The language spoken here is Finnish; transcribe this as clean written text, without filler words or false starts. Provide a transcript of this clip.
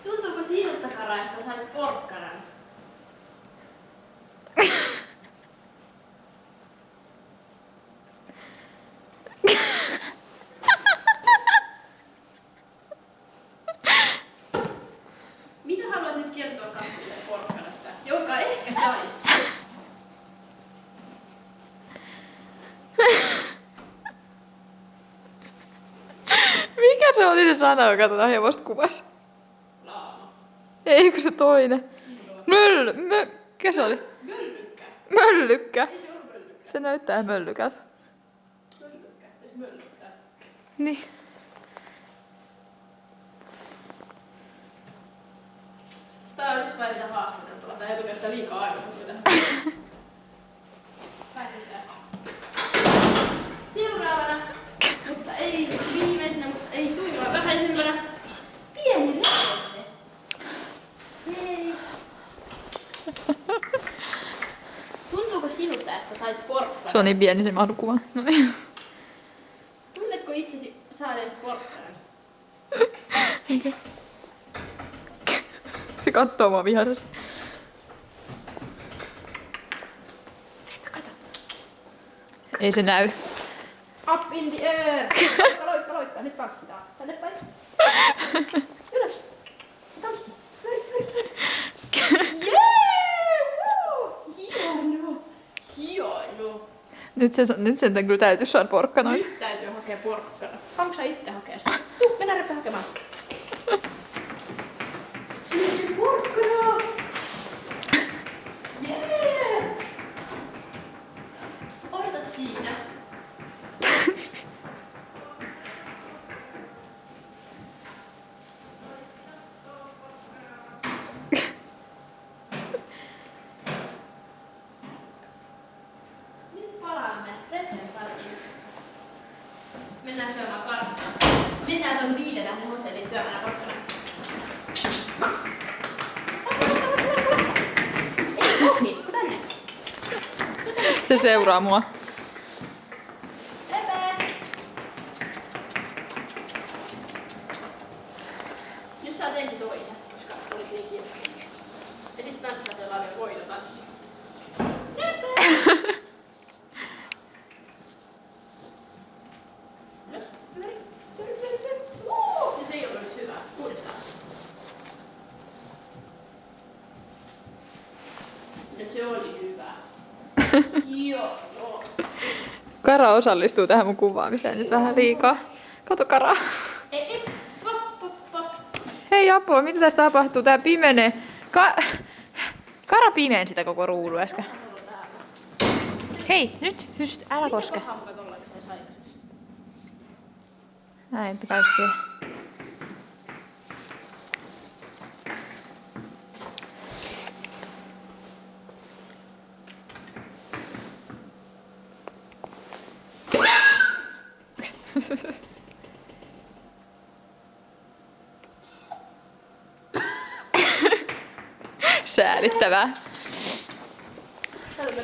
Tuntuuko sinusta, Kara, että sait porkkanan? Mitä haluat nyt kertoa katsojille porkkanasta, jonka ehkä sait? Mikä se oli se sana, joka tätä hevosta kuvasi? Laama. Eikö se toinen? Mikä se oli? Möllykkä. Möllykkä. Ei se ollut möllykkä. Se näyttää möllykältä. Möllykkä. Ei se möllyttää. Niin. Tää on nyt vähän sitä haastateltavaa. Tää ei oikeastaan liikaa aikaa sun Pääsi sisään. Seuraavana, mutta ei viimeisenä, mutta ei suinkaan vähäisempänä, pieni rajoite. Hei. Tuntuuko sinusta, että sait porkkanan? Se on niin pieni se mahdukuva. No niin. Tunnetko itsesi saaneesi porkkanan? Se kattoo mua vihaisesti. Ei se näy. Up in the air! Loikka, loikka. Nyt tanssitaan. Tänne päin. Ylös. Tanssi. Pyöri. Jee! Woo! Hieno. Hieno. Nyt sen kyllä täytyy saada porkkanoita. Nyt täytyy hakea porkkana. Haluatko sä itse hakea sitä? Tuu, mennään repä hakemaan. Porkkana! Jee! Odota siinä. Nyt palaamme Redden pariin. Mennään syömään karstaa. Mennään ton 5 tähden hotelliin syömään porkkanaa. Ei ohi, kun tänne. Se seuraa mua. Repe! Nyt saat ensin toisen, koska olit niin kiinnostunut. Ja sit tanssit sellainen voitotanssi. Repe! Ylös, pyöri, pyöri, pyöri, pyöri. Ja se ei ollut nyt hyvä. Uudestaan. Ja se oli hyvä. Joo, joo. Kara osallistuu tähän mun kuvaamiseen nyt vähän liikaa. Kato Kara. Ei, pop, pop, pop. Hei apua, mitä tässä tapahtuu? Tää pimenee. Kara pimeen sitä koko ruudun äsken. Hei, nyt, hyst, älä koske. Mitä pahaa muka tollakin sai aikaiseksi? Näin pitäisi tehdä. Säälittävää. Täällä